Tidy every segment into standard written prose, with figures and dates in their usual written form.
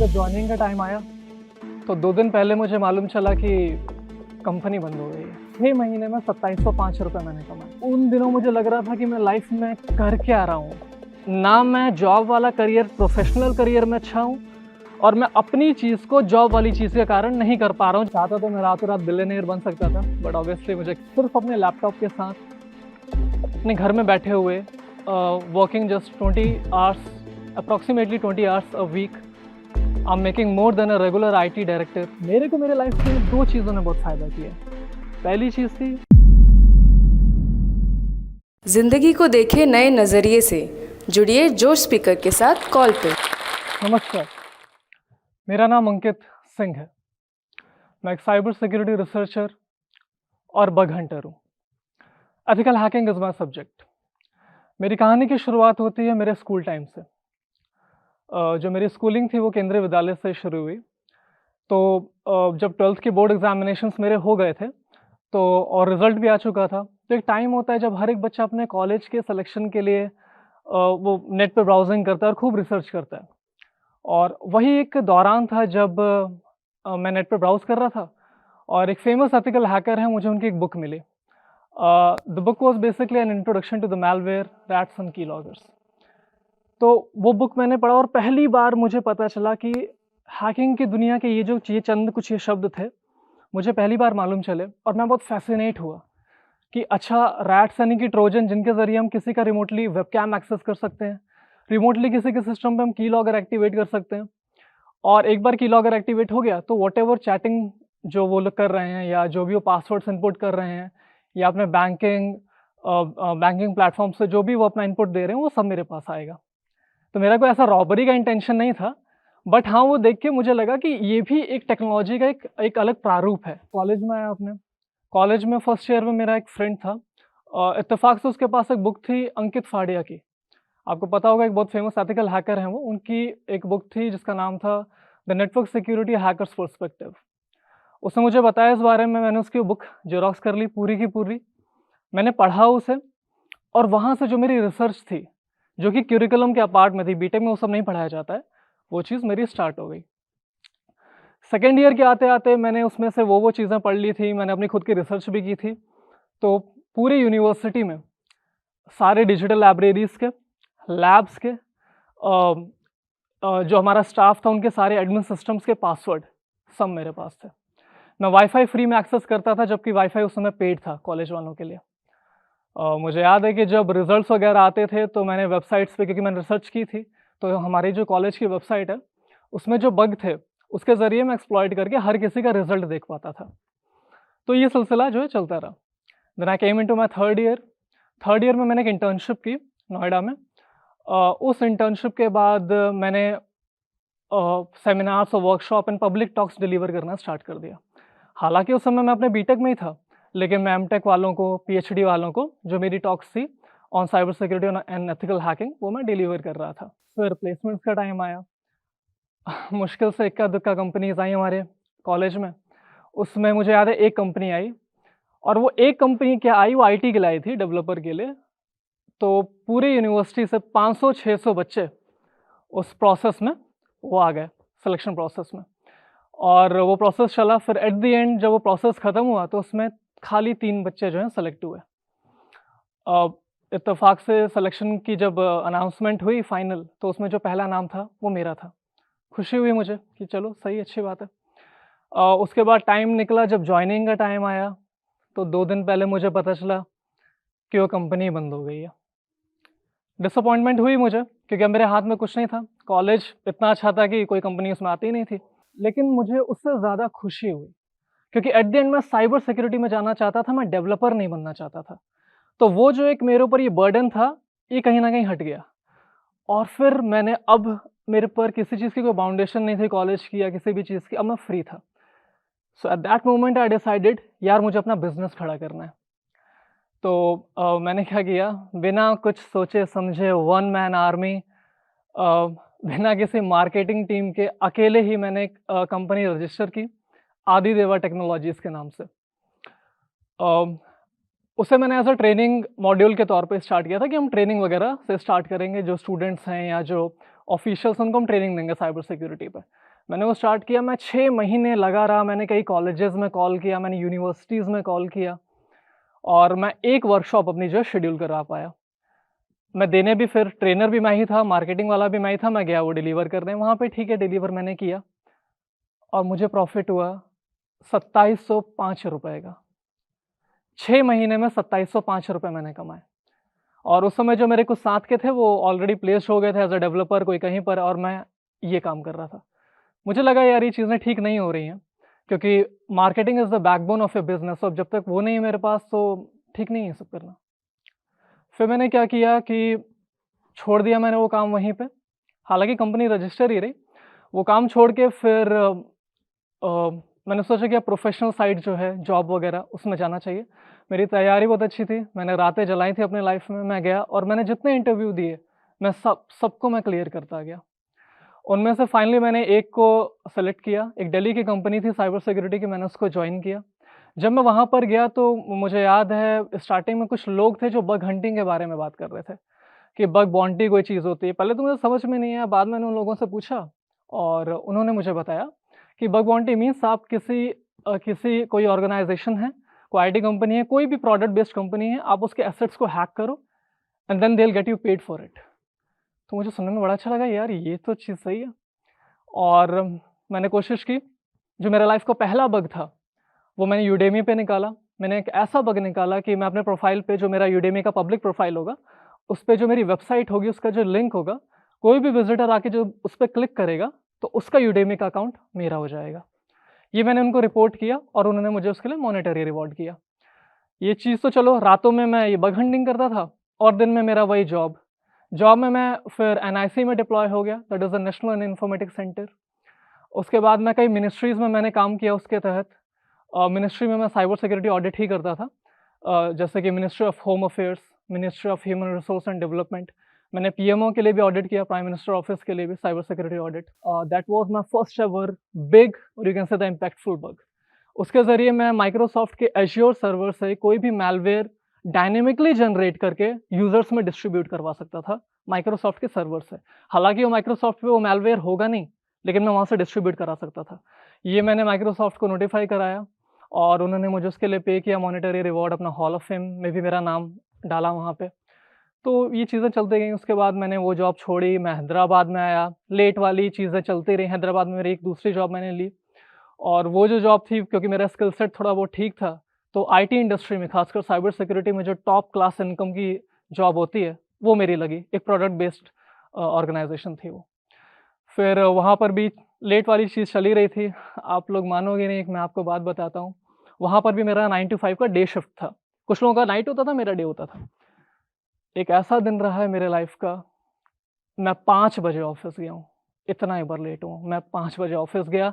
जब जॉइनिंग का टाइम आया तो 2 दिन पहले मुझे मालूम चला कि कंपनी बंद हो गई है। 6 महीने में 2705 रुपये मैंने कमाए। उन दिनों मुझे लग रहा था कि मैं लाइफ में कर क्या रहा हूँ। ना मैं जॉब वाला करियर, प्रोफेशनल करियर में अच्छा हूँ और मैं अपनी चीज़ को जॉब वाली चीज़ के कारण नहीं कर पा रहा हूँ। चाहता तो मैं रातों रात बिलियनियर बन सकता था, बट ऑब्वियसली मुझे सिर्फ अपने लैपटॉप के साथ अपने घर में बैठे हुए working just 20 hours, approximately 20 hours a week, I am making more than a regular IT director. मेरे को मेरे लाइफ में 2 चीज़ों ने बहुत फ़ायदा किया। पहली चीज़ थी, जिंदगी को देखें नए नज़रिए से। जुड़िए जोश स्पीकर के साथ कॉल पे। नमस्कार, मेरा नाम अंकित सिंह है। मैं एक साइबर सिक्योरिटी रिसर्चर और बग हंटर हूँ। Ethical hacking is my subject. मेरी कहानी की शुरुआत होती है मेरे स्कूल टाइम से। जो मेरी स्कूलिंग थी वो केंद्रीय विद्यालय से शुरू हुई। तो जब 12th के बोर्ड एग्जामिनेशंस मेरे हो गए थे तो और रिजल्ट भी आ चुका था, तो एक टाइम होता है जब हर एक बच्चा अपने कॉलेज के सिलेक्शन के लिए वो नेट पे ब्राउजिंग करता है और खूब रिसर्च करता है। और वही एक दौरान था जब मैं नेट पे ब्राउज़ कर रहा था और एक फेमस एथिकल हैकर हैं, मुझे उनकी एक बुक मिली। The book was basically an introduction to the malware, rats and keyloggers. तो वो बुक मैंने पढ़ा और पहली बार मुझे पता चला कि हैकिंग की दुनिया के ये चंद कुछ ये शब्द थे, मुझे पहली बार मालूम चले और मैं बहुत फ़ैसिनेट हुआ कि अच्छा, रैट्स यानी कि ट्रोजन, जिनके ज़रिए हम किसी का रिमोटली वेबकैम एक्सेस कर सकते हैं, रिमोटली किसी के सिस्टम पे हम कीलॉगर एक्टिवेट कर सकते हैं। और एक बार कीलॉगर एक्टिवेट हो गया तो व्हाटएवर चैटिंग जो वो लोग कर रहे हैं या जो भी वो पासवर्ड्स इनपुट कर रहे हैं या अपने बैंकिंग प्लेटफ़ॉर्म से जो भी वो अपना इनपुट दे रहे हैं, वो सब मेरे पास आएगा। तो मेरा कोई ऐसा रॉबरी का इंटेंशन नहीं था, बट हाँ, वो देख के मुझे लगा कि ये भी एक टेक्नोलॉजी का एक अलग प्रारूप है। कॉलेज में आया अपने, कॉलेज में फर्स्ट ईयर में मेरा एक फ्रेंड था। इत्तेफ़ाक से उसके पास एक बुक थी अंकित फाड़िया की। आपको पता होगा, एक बहुत फेमस एथिकल हैकर हैं वो। उनकी एक बुक थी जिसका नाम था the network security hackers perspective. उसने मुझे बताया इस बारे में, मैंने उसकी बुक ज़ेरॉक्स कर ली पूरी की पूरी। मैंने पढ़ा उसे और वहाँ से जो मेरी रिसर्च थी, जो कि करिकुलम के अपार्ट में थी, बीटेक में वो सब नहीं पढ़ाया जाता है, वो चीज़ मेरी स्टार्ट हो गई। सेकेंड ईयर के आते-आते मैंने उसमें से वो चीज़ें पढ़ ली थी, मैंने अपनी खुद की रिसर्च भी की थी। तो पूरी यूनिवर्सिटी में सारे डिजिटल लाइब्रेरीज़ के, लैब्स के, जो हमारा स्टाफ था उनके सारे एडमिन सिस्टम्स के पासवर्ड सब मेरे पास थे। मैं वाईफ़ाई फ्री में एक्सेस करता था, जबकि वाईफ़ाई उस समय पेड था कॉलेज वालों के लिए। मुझे याद है कि जब रिज़ल्ट्स वगैरह आते थे तो मैंने वेबसाइट्स पे, क्योंकि मैंने रिसर्च की थी, तो हमारी जो कॉलेज की वेबसाइट है, उसमें जो बग थे, उसके ज़रिए मैं एक्सप्लॉइट करके हर किसी का रिज़ल्ट देख पाता था। तो ये सिलसिला जो है चलता रहा। Then I came into my third year. Third year में मैंने एक इंटर्नशिप की नोएडा में। उस इंटर्नशिप के बाद मैंने सेमिनार्स और workshop and public talks deliver करना स्टार्ट कर दिया। हालाँकि उस समय मैं अपने बीटेक में ही था, लेकिन मैं एमटेक वालों को, पीएचडी वालों को जो मेरी टॉक्स थी on cyber security and ethical hacking, वो मैं डिलीवर कर रहा था। फिर प्लेसमेंट्स का टाइम आया। मुश्किल से इक्का-दुक्का कंपनीज़ आई हमारे कॉलेज में। उसमें मुझे याद है एक कंपनी आई और वो एक कंपनी क्या आई, वो आईटी के लिए आई थी, डेवलपर के लिए। तो पूरी यूनिवर्सिटी से 500-600 बच्चे उस प्रोसेस में वो आ गए, सिलेक्शन प्रोसेस में। और वो प्रोसेस चला, फिर एट द एंड जब वो प्रोसेस ख़त्म हुआ तो उसमें खाली 3 बच्चे जो हैं सेलेक्ट हुए। इत्तेफ़ाक से सिलेक्शन की जब अनाउंसमेंट हुई फाइनल, तो उसमें जो पहला नाम था वो मेरा था। खुशी हुई मुझे कि चलो सही, अच्छी बात है। उसके बाद टाइम निकला, जब जॉइनिंग का टाइम आया तो 2 दिन पहले मुझे पता चला कि वो कंपनी बंद हो गई है। डिसअपॉइंटमेंट हुई मुझे, क्योंकि अब मेरे हाथ में कुछ नहीं था। कॉलेज इतना अच्छा था कि कोई कंपनी उसमें आती ही नहीं थी। लेकिन मुझे उससे ज़्यादा खुशी हुई, क्योंकि एट द एंड मैं साइबर सिक्योरिटी में जाना चाहता था, मैं डेवलपर नहीं बनना चाहता था। तो वो जो एक मेरे ऊपर ये बर्डन था, ये कहीं न कहीं हट गया। और फिर मैंने, अब मेरे पर किसी चीज़ की कोई बाउंडेशन नहीं थी कॉलेज की या किसी भी चीज़ की, अब मैं फ्री था। So at that moment I decided, यार मुझे अपना बिज़नेस खड़ा करना है। तो मैंने क्या किया, बिना कुछ सोचे समझे, वन मैन आर्मी, बिना किसी मार्केटिंग टीम के, अकेले ही मैंने एक कंपनी रजिस्टर की, आदि देवा टेक्नोलॉजीज़ के नाम से। अ, उसे मैंने एज़ अ ट्रेनिंग मॉड्यूल के तौर पे स्टार्ट किया था कि हम ट्रेनिंग वगैरह से स्टार्ट करेंगे, जो स्टूडेंट्स हैं या जो ऑफिशियल्स हैं उनको हम ट्रेनिंग देंगे साइबर सिक्योरिटी पे। मैंने वो स्टार्ट किया, मैं 6 महीने लगा रहा, मैंने कई कॉलेजेस में कॉल किया, मैंने यूनिवर्सिटीज़ में कॉल किया और मैं एक वर्कशॉप अपनी जो है शेड्यूल करा पाया। मैं देने भी फिर ट्रेनर भी मैं ही था, मार्केटिंग वाला भी मैं ही था, मैं गया वो डिलीवर करने, वहाँ पे ठीक है डिलीवर मैंने किया और मुझे प्रॉफ़िट हुआ ₹2705 का। 6 महीने में ₹2705 मैंने कमाए और उस समय जो मेरे कुछ साथ के थे वो ऑलरेडी प्लेस्ड हो गए थे एज़ अ डेवलपर कोई कहीं पर और मैं ये काम कर रहा था। मुझे लगा यार ये चीज़ें ठीक नहीं हो रही हैं, क्योंकि marketing is the backbone of a business और जब तक वो नहीं है मेरे पास तो ठीक नहीं है सब करना। फिर मैंने क्या किया कि छोड़ दिया मैंने वो काम वहीं पे, हालाँकि कंपनी रजिस्टर ही रही। वो काम छोड़ के फिर मैंने सोचा कि अब प्रोफ़ेशनल साइड जो है जॉब वग़ैरह उसमें जाना चाहिए। मेरी तैयारी बहुत अच्छी थी, मैंने रातें जलाई थी अपनी लाइफ़ में, मैं गया और मैंने जितने इंटरव्यू दिए, मैं सबको मैं क्लियर करता गया। उनमें से फाइनली मैंने एक को सेलेक्ट किया, एक दिल्ली की कंपनी थी साइबर सिक्योरिटी की, मैंने उसको जॉइन किया। जब मैं वहाँ पर गया तो मुझे याद है स्टार्टिंग में कुछ लोग थे जो बग हंटिंग के बारे में बात कर रहे थे, कि बग बाउंटी कोई चीज़ होती है। पहले तो मुझे समझ में नहीं आया, बाद में मैंने उन लोगों से पूछा और उन्होंने मुझे बताया कि बग बाउंटी मीन्स आप किसी कोई ऑर्गनाइज़ेशन है, कोई आईटी कंपनी है, कोई भी प्रोडक्ट बेस्ड कंपनी है, आप उसके एसेट्स को हैक करो and then they will get you paid for it. तो मुझे सुनने में बड़ा अच्छा लगा, यार ये तो चीज़ सही है। और मैंने कोशिश की, जो मेरा लाइफ़ का पहला बग था, वो मैंने यूडेमी पे निकाला। मैंने एक ऐसा बग निकाला कि मैं अपने प्रोफ़ाइल पे जो मेरा यूडेमी का पब्लिक प्रोफ़ाइल होगा, उस पे जो मेरी वेबसाइट होगी, उसका जो लिंक होगा, कोई भी विज़िटर आके जो उस पे क्लिक करेगा, तो उसका यूडेमी का अकाउंट मेरा हो जाएगा। ये मैंने उनको रिपोर्ट किया और उन्होंने मुझे उसके लिए मॉनेटरी रिवॉर्ड किया। ये चीज़ तो चलो रातों में मैं ये बग हंटिंग करता था और दिन में मेरा वही जॉब। जॉब में मैं फिर एनआईसी में डिप्लॉय हो गया, that is the national informatics centre. उसके बाद मैं कई मिनिस्ट्रीज़ में मैंने काम किया उसके तहत। मिनिस्ट्री में मैं साइबर सिक्योरिटी ऑडिट ही करता था। जैसे कि ministry of home affairs, ministry of human resource and development. मैंने पीएमओ के लिए भी ऑडिट किया, प्राइम मिनिस्टर ऑफिस के लिए भी cyber security audit. That was my first ever big और you can say the impactful bug. उसके ज़रिए मैं माइक्रोसॉफ्ट के एज़्योर सर्वर से कोई भी मैलवेयर डायनामिकली जनरेट करके यूज़र्स में डिस्ट्रीब्यूट करवा सकता था, माइक्रोसॉफ्ट के सर्वर से। हालाँकि वो माइक्रोसॉफ्ट पे वो मैलवेयर होगा नहीं, लेकिन मैं वहाँ से डिस्ट्रीब्यूट करा सकता था। ये मैंने माइक्रोसॉफ्ट को नोटिफ़ाई कराया और उन्होंने मुझे उसके लिए पे किया मॉनेटरी रिवॉर्ड, अपना हॉल ऑफ फेम में भी मेरा नाम डाला वहाँ पे। तो ये चीज़ें चलती गईं, उसके बाद मैंने वो जॉब छोड़ी, मैं हैदराबाद में आया, लेट वाली चीज़ें चलती रहीं, हैदराबाद में मेरी एक दूसरी जॉब मैंने ली और वो जो जॉब थी क्योंकि मेरा स्किल सेट थोड़ा बहुत ठीक था, तो आईटी इंडस्ट्री में खासकर साइबर सिक्योरिटी में जो टॉप क्लास इनकम की जॉब होती है, वो मेरी लगी, एक प्रोडक्ट बेस्ड ऑर्गनाइज़ेशन थी वो। फिर वहाँ पर भी लेट वाली चीज़ चली रही थी, आप लोग मानोगे नहीं, एक मैं आपको बात बताता हूँ, वहाँ पर भी मेरा 9 टू 5 का डे शिफ्ट था, कुछ लोगों का नाइट होता था, मेरा डे होता था। एक ऐसा दिन रहा है मेरे लाइफ़ का, मैं 5 बजे ऑफ़िस गया हूँ, इतना एक बार लेट हुआ हूँ, मैं 5 बजे ऑफ़िस गया।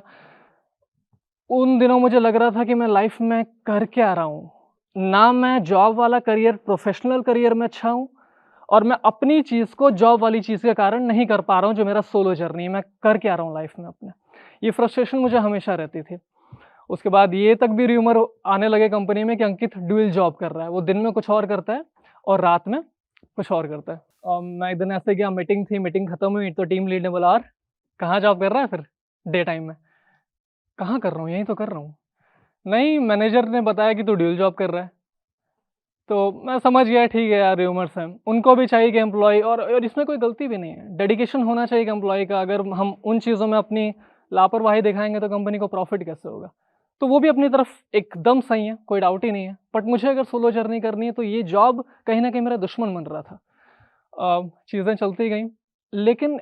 उन दिनों मुझे लग रहा था कि मैं लाइफ़ में कर क्या रहा हूँ? ना मैं जॉब वाला करियर, प्रोफ़ेशनल करियर में अच्छा हूँ और मैं अपनी चीज़ को जॉब वाली चीज़ के कारण नहीं कर पा रहा हूँ, जो मेरा सोलो जर्नी है, मैं कर क्या रहा हूँ लाइफ़ में अपने? ये फ्रस्ट्रेशन मुझे हमेशा रहती थी। उसके बाद ये तक भी र्यूमर आने लगे कंपनी में कि अंकित ड्यूल जॉब कर रहा है, वो दिन में कुछ और करता है और रात में कुछ और करता है। मैं एक दिन ऐसे गया, मीटिंग थी, मीटिंग खत्म हुई तो टीम लीड ने बोला, और कहाँ जॉब कर रहा है फिर डे टाइम में? कहाँ कर रहा हूँ? यहीं तो कर रहा हूँ। नहीं, मैनेजर ने बताया कि तू ड्यूल जॉब कर रहा है। तो मैं समझ गया ठीक है यार, र्यूमर्स हैं। उनको भी चाहिए कि एम्प्लॉयी, और इसमें कोई गलती भी नहीं है। डेडिकेशन होना चाहिए कि एम्प्लॉयी का, अगर हम उन चीज़ों में अपनी लापरवाही दिखाएँगे तो कंपनी को प्रॉफ़िट कैसे होगा? तो वो भी अपनी तरफ एकदम सही है, कोई डाउट ही नहीं है। बट मुझे अगर सोलो जर्नी करनी है तो ये जॉब कहीं न कहीं मेरा दुश्मन बन रहा था। चीज़ें चलती गईं, लेकिन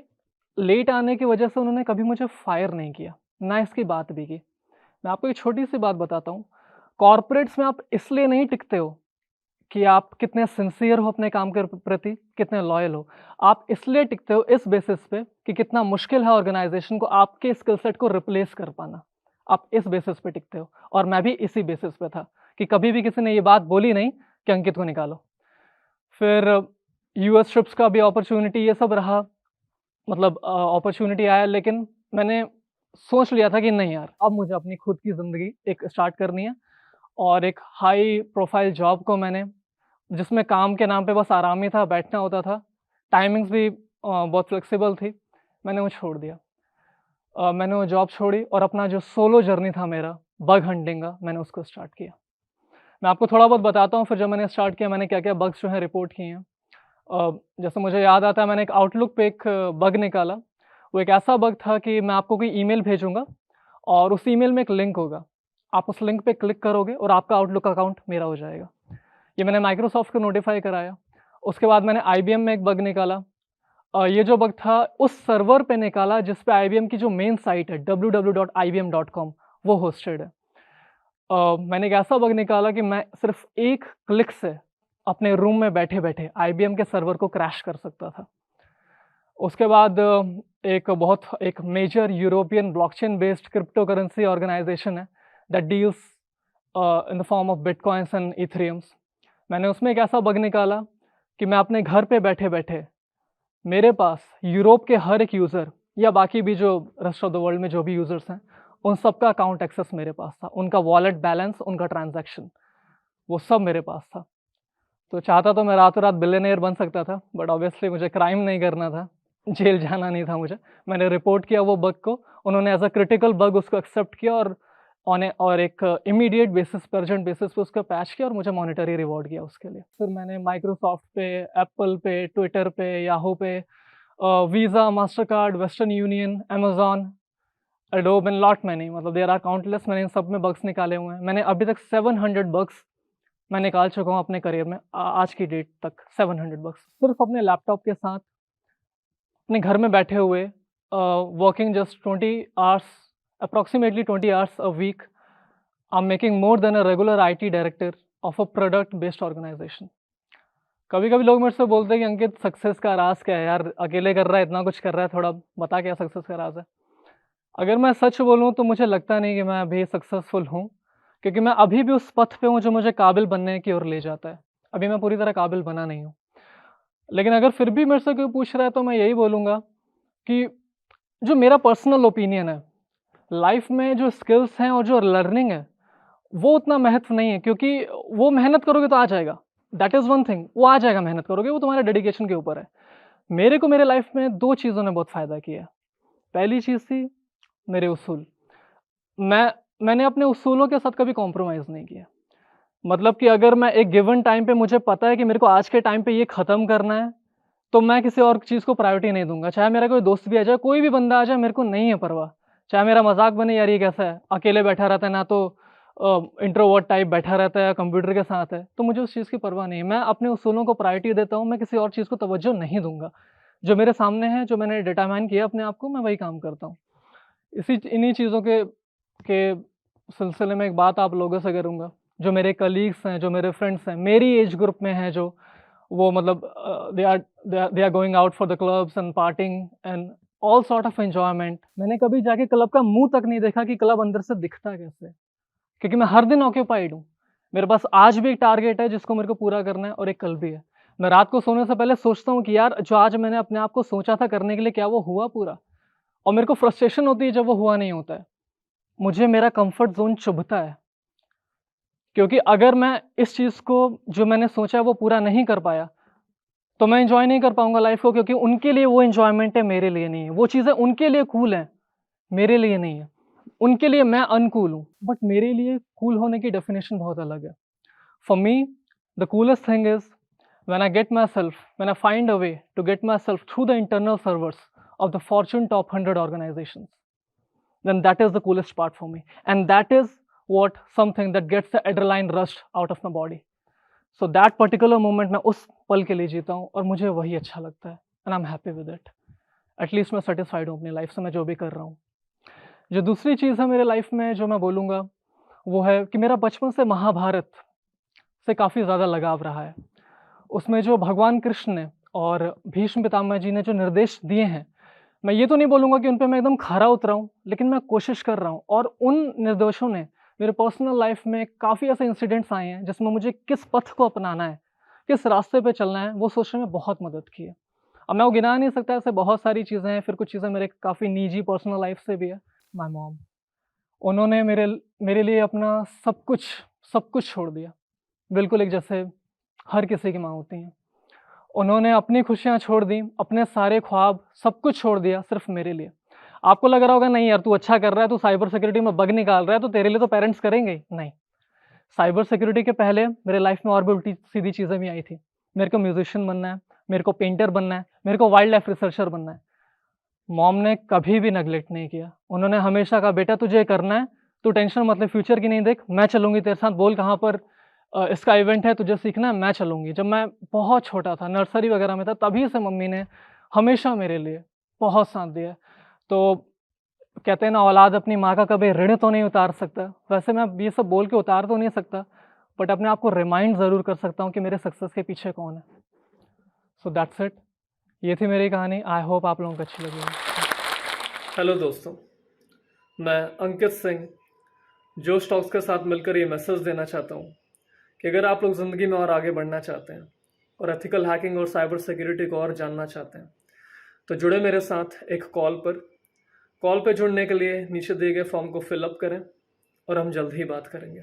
लेट आने की वजह से उन्होंने कभी मुझे फायर नहीं किया, ना इसकी बात भी की। मैं आपको एक छोटी-सी बात बताता हूँ, कॉर्पोरेट्स में आप इसलिए नहीं टिकते हो कि आप कितने सिंसियर हो अपने काम के प्रति, कितने लॉयल हो। आप इसलिए टिकते हो इस बेसिस पे कि कितना मुश्किल है ऑर्गेनाइज़ेशन को आपके स्किल सेट को रिप्लेस कर पाना। आप इस बेसिस पे टिकते हो और मैं भी इसी बेसिस पे था कि कभी भी किसी ने ये बात बोली नहीं कि अंकित को निकालो। फिर यूएस ट्रिप्स का भी अपॉर्च्युनिटी ये सब रहा, मतलब अपॉर्च्युनिटी आया, लेकिन मैंने सोच लिया था कि नहीं यार, अब मुझे अपनी खुद की ज़िंदगी एक स्टार्ट करनी है और एक हाई प्रोफ़ाइल जॉब को मैंने, जिसमें काम के नाम पे बस आराम ही था, बैठना होता था, टाइमिंग्स भी बहुत फ्लेक्सिबल थी, मैंने वो छोड़ दिया। मैंने वो जॉब छोड़ी और अपना जो सोलो जर्नी था मेरा बग हंटिंग का, मैंने उसको स्टार्ट किया। मैं आपको थोड़ा बहुत बताता हूँ, फिर जब मैंने स्टार्ट किया मैंने क्या-क्या बग्स जो हैं रिपोर्ट किए हैं। जैसे मुझे याद आता है मैंने एक आउटलुक पे एक बग निकाला। वो एक ऐसा बग था कि मैं आपको कोई ईमेल भेजूँगा और उस ईमेल में एक लिंक होगा। आप उस लिंक पे क्लिक करोगे और आपका आउटलुक अकाउंट मेरा हो जाएगा। ये मैंने माइक्रोसॉफ्ट को नोटिफ़ाई कराया। उसके बाद मैंने आईबीएम में एक बग निकाला। ये जो बग था उस सर्वर पे निकाला जिस पे आईबीएम की जो मेन साइट है www.ibm.com वो होस्टेड है। मैंने एक ऐसा बग निकाला कि मैं सिर्फ़ एक क्लिक से अपने रूम में बैठे-बैठे आईबीएम के सर्वर को क्रैश कर सकता था। उसके बाद एक major European blockchain based crypto currency organisation है that deals in the form of bitcoins and Ethereums. मैंने उसमें एक ऐसा बग निकाला कि मैं अपने घर पे बैठे-बैठे मेरे पास यूरोप के हर एक यूज़र या बाकी भी जो रेस्ट ऑफ द वर्ल्ड में जो भी यूज़र्स हैं, उन सबका अकाउंट एक्सेस मेरे पास था। उनका वॉलेट बैलेंस, उनका ट्रांज़ैक्शन, वो सब मेरे पास था। तो चाहता तो मैं रातों-रात बिलियनेयर बन सकता था, बट ऑब्वियसली मुझे क्राइम नहीं करना था, जेल जाना नहीं था मुझे। मैंने रिपोर्ट किया वो बग को, उन्होंने एज़ अ क्रिटिकल बग उसको एक्सेप्ट किया और एक इमीडिएट बेसिस पे, अर्जेंट बेसिस पे उसको पैच किया और मुझे मॉनेटरी रिवॉर्ड किया उसके लिए। फिर मैंने माइक्रोसॉफ्ट पे, एप्पल पे, ट्विटर पे, याहू पे, visa, Mastercard, western union, Amazon, adobe and lot many, मतलब देयर आर काउंटलेस, मैंने इन सब में बग्स निकाले हुए हैं। मैंने अभी तक 700 बग्स मैं निकाल चुका हूँ अपने करियर में, आज की डेट तक 700 बग्स। सिर्फ़ अपने लैपटॉप के साथ, अपने घर में बैठे हुए, working just 20 hours, approximately 20 hours a week, I am making more than a regular IT director of a product based organisation. कभी-कभी लोग मेरे से बोलते हैं कि अंकित सक्सेस का राज़ क्या है यार? अकेले कर रहा है, इतना कुछ कर रहा है, थोड़ा बता क्या सक्सेस का राज़ है? अगर मैं सच बोलूँ तो मुझे लगता नहीं कि मैं अभी सक्सेसफुल हूँ, क्योंकि मैं अभी भी उस पथ पे हूँ जो मुझे काबिल बनने की ओर ले जाता है। अभी मैं पूरी तरह काबिल बना नहीं हूँ। लेकिन अगर फिर भी मेरे से कोई पूछ रहा है तो मैं यही बोलूँगा कि जो मेरा पर्सनल ओपिनियन है, लाइफ़ में जो स्किल्स हैं और जो लर्निंग है, वो उतना महत्व नहीं है, क्योंकि वो मेहनत करोगे तो आ जाएगा। दैट इज़ वन थिंग, वो आ जाएगा मेहनत करोगे, वो तुम्हारे डेडिकेशन के ऊपर है। मेरे को मेरे लाइफ़ में 2 चीज़ों ने बहुत फ़ायदा किया है। पहली चीज़ थी मेरे उसूल। मैंने अपने उसूलों के साथ कभी कॉम्प्रोमाइज़ नहीं किया। मतलब कि अगर मैं एक गिवन टाइम पे मुझे पता है कि मेरे को आज के टाइम पे ये ख़त्म करना है, तो मैं किसी और चीज़ को प्रायोरिटी नहीं दूँगा। चाहे मेरा कोई दोस्त भी आ जाए, कोई भी बंदा आ जाए, मेरे को नहीं है परवाह। चाहे मेरा मज़ाक बने, यार ये कैसा है, अकेले बैठा रहता है, ना तो इंट्रोवर्ट टाइप बैठा रहता है या कंप्यूटर के साथ है, तो मुझे उस चीज़ की परवाह नहीं है। मैं अपने उसूलों को प्रायोरिटी देता हूँ, मैं किसी और चीज़ को तवज्जो नहीं दूँगा। जो मेरे सामने है, जो मैंने डिटरमाइन किया अपने आप को, मैं वही काम करता हूँ। इन्हीं चीज़ों के सिलसिले में एक बात आप लोगों से करूँगा। जो मेरे कलीग्स हैं, जो मेरे फ्रेंड्स हैं, मेरी एज ग्रुप में हैं जो, वो मतलब they are going out for the clubs and partying and all sort of enjoyment. मैंने कभी जाके क्लब का मुँह तक नहीं देखा कि क्लब अंदर से दिखता कैसे है, क्योंकि मैं हर दिन ऑक्यूपाइड हूँ। मेरे पास आज भी एक टारगेट है जिसको मेरे को पूरा करना है और एक कल भी है। मैं रात को सोने से पहले सोचता हूँ कि यार जो आज मैंने अपने आप को सोचा था करने के लिए, क्या वो हुआ पूरा? और मेरे को फ्रस्ट्रेशन होती है जब वो हुआ नहीं होता है। मुझे मेरा कम्फर्ट ज़ोन चुभता है, क्योंकि अगर मैं इस चीज़ को जो मैंने सोचा है वो पूरा नहीं कर पाया, तो मैं एन्जॉय नहीं कर पाऊँगा लाइफ़ को, क्योंकि उनके लिए वो एन्जॉयमेंट है, मेरे लिए नहीं है। वो चीज़ें उनके लिए कूल हैं, मेरे लिए नहीं है। उनके लिए मैं अनकूल हूँ, बट मेरे लिए कूल होने की डेफ़िनेशन बहुत अलग है। For me, the coolest thing is when I find a way to get myself through the internal servers of the Fortune Top 100 organizations. Then that is the coolest part for me, and that is what something that gets the adrenaline rush out of my body. So that particular moment मैं उस पल के लिए जीता हूँ और मुझे वही अच्छा लगता है, and I'm happy with it. At least मैं सेटिस्फाइड हूँ अपनी लाइफ से, मैं जो भी कर रहा हूँ। जो दूसरी चीज़ है मेरे लाइफ में जो मैं बोलूँगा, वो है कि मेरा बचपन से महाभारत से काफ़ी ज़्यादा लगाव रहा है। उसमें जो भगवान कृष्ण ने और भीष्म पितामह जी ने जो निर्देश दिए हैं, मैं ये तो नहीं बोलूँगा कि उन पे मैं एकदम खरा उतरा हूँ, लेकिन मैं कोशिश कर रहा हूँ, और उन निर्देशों ने मेरे पर्सनल लाइफ में काफ़ी ऐसे इंसिडेंट्स आए हैं जिसमें मुझे किस पथ को अपनाना है, किस रास्ते पे चलना है, वो सोचने में बहुत मदद की है। अब मैं वो गिना नहीं सकता, ऐसे बहुत सारी चीज़ें हैं, फिर कुछ चीज़ें मेरे काफ़ी निजी पर्सनल लाइफ से भी है। माय मॉम, उन्होंने मेरे लिए अपना सब कुछ छोड़ दिया, बिल्कुल एक जैसे हर किसी की माँ होती हैं। उन्होंने अपनी खुशियाँ छोड़ दी, अपने सारे ख्वाब, सब कुछ छोड़ दिया सिर्फ़ मेरे लिए। आपको लग रहा होगा नहीं यार तू अच्छा कर रहा है, तू साइबर सिक्योरिटी में बग निकाल रहा है, तो तेरे लिए तो पेरेंट्स करेंगे ही नहीं। साइबर सिक्योरिटी के पहले मेरे लाइफ में और भी उल्टी सीधी चीज़ें भी आई थी। मेरे को म्यूजिशियन बनना है, मेरे को पेंटर बनना है, मेरे को वाइल्ड लाइफ रिसर्चर बनना है। मॉम ने कभी भी नेगलेक्ट नहीं किया। उन्होंने हमेशा कहा बेटा तुझे ये करना है, तू टेंशन मत ले, फ्यूचर की नहीं देख, मैं चलूँगी तेरे साथ, बोल कहाँ पर इसका इवेंट है, तुझे सीखना है, मैं चलूँगी। जब मैं बहुत छोटा था, नर्सरी वगैरह में था, तभी से मम्मी ने हमेशा मेरे लिए बहुत साथ दिया है। तो कहते हैं ना औलाद अपनी माँ का कभी ऋण तो नहीं उतार सकता। वैसे मैं ये सब बोल के उतार तो नहीं सकता, बट अपने आप को रिमाइंड ज़रूर कर सकता हूँ कि मेरे सक्सेस के पीछे कौन है। So that's it. ये थी मेरी कहानी। आई होप आप लोगों को अच्छी लगी। हेलो दोस्तों, मैं अंकित सिंह जोश टॉक्स के साथ मिलकर ये मैसेज देना चाहता हूँ कि अगर आप लोग ज़िंदगी में और आगे बढ़ना चाहते हैं और एथिकल हैकिंग और साइबर सिक्योरिटी को और जानना चाहते हैं, तो जुड़े मेरे साथ एक कॉल पे जुड़ने के लिए नीचे दिए गए फॉर्म को फिलअप करें और हम जल्द ही बात करेंगे।